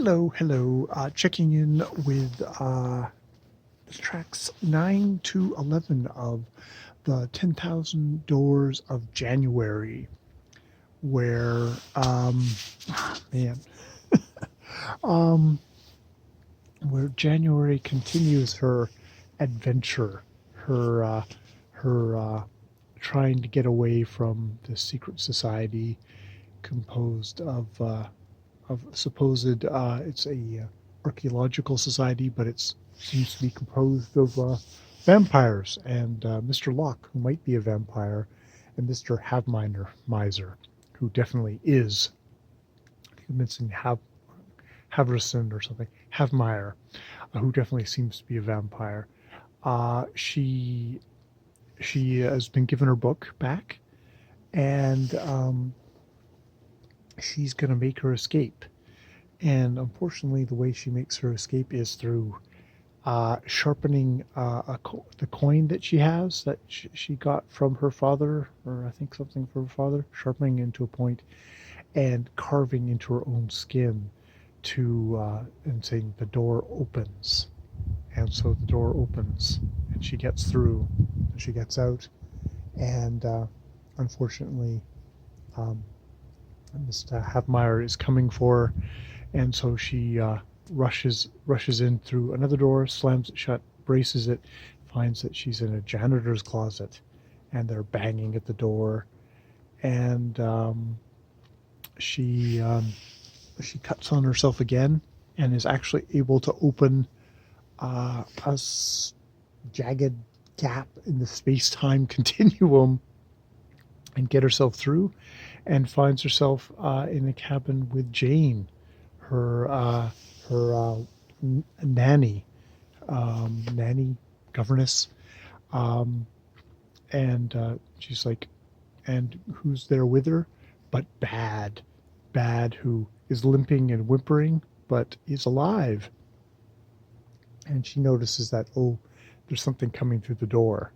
Hello. Checking in with tracks 9 to 11 of the 10,000 Doors of January, where, man, um, where January continues her adventure, her trying to get away from the secret society composed of supposed it's a archaeological society, but it seems to be composed of vampires and Mr. Locke, who might be a vampire, and Mr. Miser, who definitely is. Convincing Haverson or something, Havmeyer, who definitely seems to be a vampire. She has been given her book back, and she's going to make her escape. And unfortunately, the way she makes her escape is through sharpening the coin that she has that she got from her father, or I think something from her father, sharpening into a point and carving into her own skin and saying the door opens. And so the door opens and she gets through and she gets out. And unfortunately, Mr. Havmeyer is coming for her, and so she rushes in through another door, slams it shut, braces it, finds that she's in a janitor's closet, and they're banging at the door, and she cuts on herself again, and is actually able to open a jagged gap in the space-time continuum and get herself through, and finds herself in a cabin with Jane, her nanny governess, and she's like, and who's there with her? But Bad, who is limping and whimpering, but is alive. And she notices that, there's something coming through the door.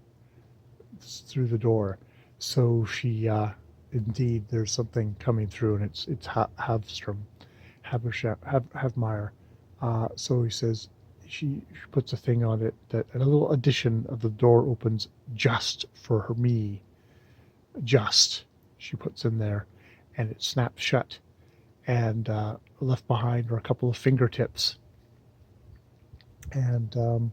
So she, indeed, there's something coming through, and it's Havmeyer. So he says, she puts a thing on it that a little addition of the door opens just for me. Just, she puts in there, and it snaps shut. And left behind are a couple of fingertips. And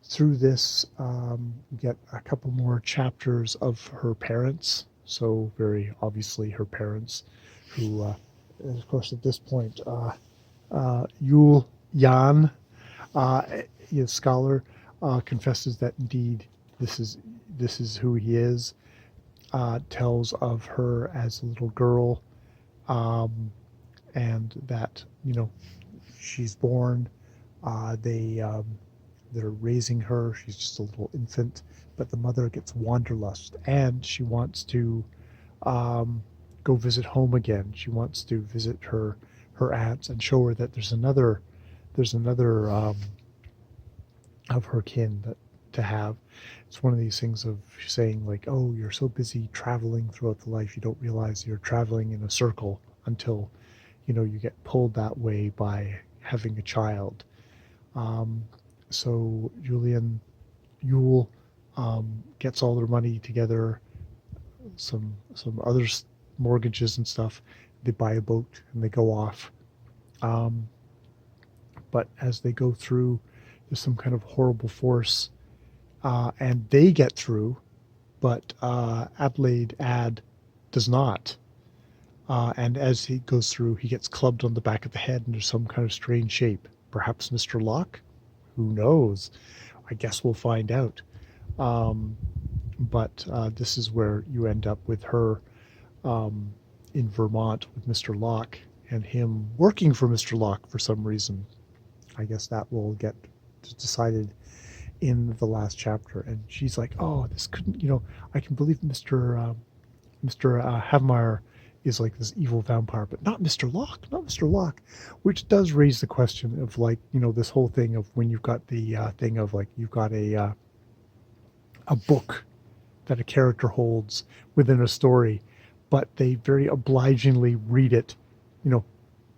through this, we get a couple more chapters of her parents. So very obviously her parents, who, of course, at this point, Yul Yan, a scholar, confesses that indeed this is who he is. Tells of her as a little girl, and that she's born. They're raising her. She's just a little infant, but the mother gets wanderlust, and she wants to go visit home again. She wants to visit her aunts and show her that there's another of her kin to have. It's one of these things of saying like, oh, you're so busy traveling throughout the life, you don't realize you're traveling in a circle until you get pulled that way by having a child. So Yule gets all their money together, some other mortgages and stuff. They buy a boat and they go off. But as they go through, there's some kind of horrible force, and they get through, but Ad does not. And as he goes through, he gets clubbed on the back of the head into some kind of strange shape. Perhaps Mr. Locke? Who knows? I guess we'll find out. But this is where you end up with her in Vermont with Mr. Locke, and him working for Mr. Locke for some reason. I guess that will get decided in the last chapter. And she's like, oh, this couldn't, I can believe Mr. Havmeyer is like this evil vampire, but not Mr. Locke, which does raise the question of like, this whole thing of when you've got the thing of like, you've got a book that a character holds within a story, but they very obligingly read it,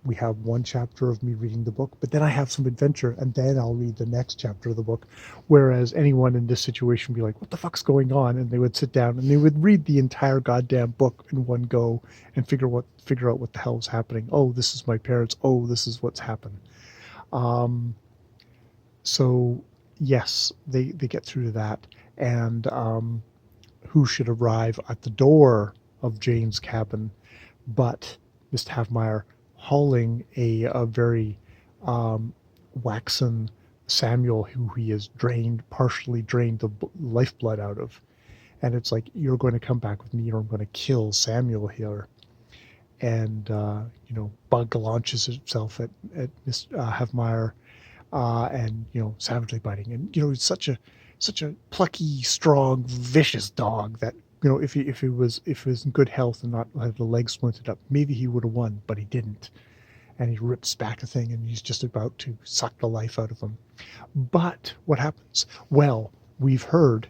we have one chapter of me reading the book, but then I have some adventure, and then I'll read the next chapter of the book. Whereas anyone in this situation would be like, what the fuck's going on? And they would sit down and they would read the entire goddamn book in one go and figure out what the hell is happening. Oh, this is my parents. Oh, this is what's happened. So yes, they get through to that. And who should arrive at the door of Jane's cabin but Miss Tavmeyer hauling a very waxen Samuel, who he has partially drained the lifeblood out of. And it's like, you're going to come back with me or I'm going to kill Samuel here. And, Bug launches itself at Miss Havmeyer and, savagely biting. And, it's such a plucky, strong, vicious dog that, if he was in good health and not had the legs splinted up, maybe he would have won, but he didn't. And he rips back a thing, and he's just about to suck the life out of him. But what happens? Well, we've heard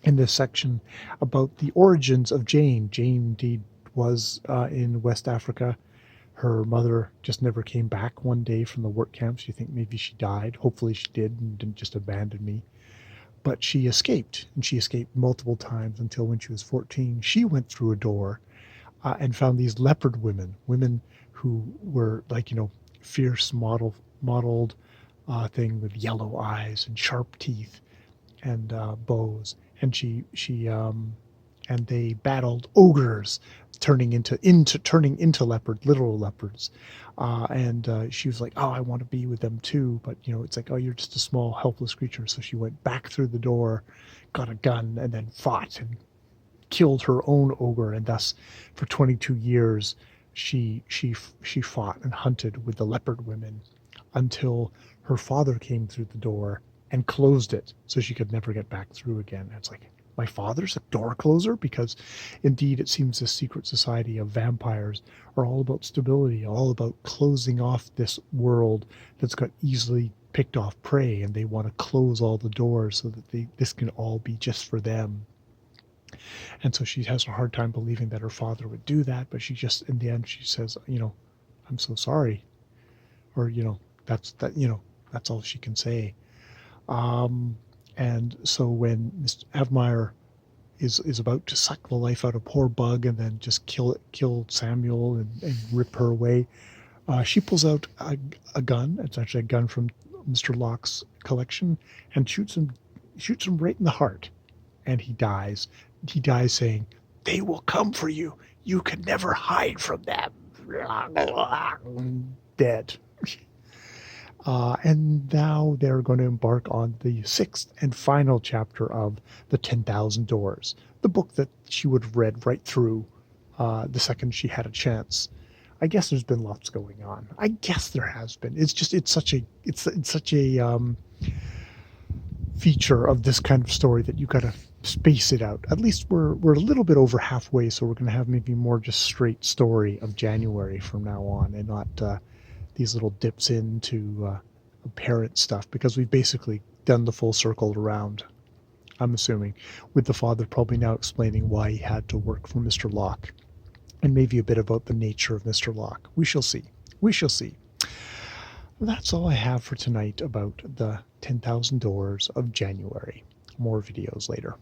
in this section about the origins of Jane. Jane indeed was in West Africa. Her mother just never came back one day from the work camps. You think maybe she died. Hopefully she did and didn't just abandon me. But she escaped, and she escaped multiple times until when she was 14, she went through a door and found these leopard women who were like, fierce modeled thing with yellow eyes and sharp teeth and bows. And and they battled ogres, turning into literal leopards. And she was like, oh, I want to be with them too. But, it's like, oh, you're just a small, helpless creature. So she went back through the door, got a gun, and then fought and killed her own ogre. And thus, for 22 years, she fought and hunted with the leopard women until her father came through the door and closed it so she could never get back through again. And it's like, my father's a door closer? Because indeed it seems this secret society of vampires are all about stability, all about closing off this world that's got easily picked off prey, and they want to close all the doors so that this can all be just for them. And so she has a hard time believing that her father would do that, but she just, in the end, she says, I'm so sorry. Or, that's all she can say. And so when Mr. Avmeyer is about to suck the life out of poor Bug and then just kill Samuel and rip her away, she pulls out a gun. It's actually a gun from Mr. Locke's collection, and shoots him right in the heart, and he dies. He dies saying, "They will come for you. You can never hide from them." Dead. And now they're going to embark on the 6th and final chapter of the 10,000 Doors, the book that she would have read right through the second she had a chance. I guess there's been lots going on. I guess there has been. It's such a feature of this kind of story that you got to space it out. At least we're a little bit over halfway, so we're going to have maybe more just straight story of January from now on, and not these little dips into parent stuff, because we've basically done the full circle around, I'm assuming, with the father probably now explaining why he had to work for Mr. Locke, and maybe a bit about the nature of Mr. Locke. We shall see. We shall see. That's all I have for tonight about the 10,000 Doors of January. More videos later.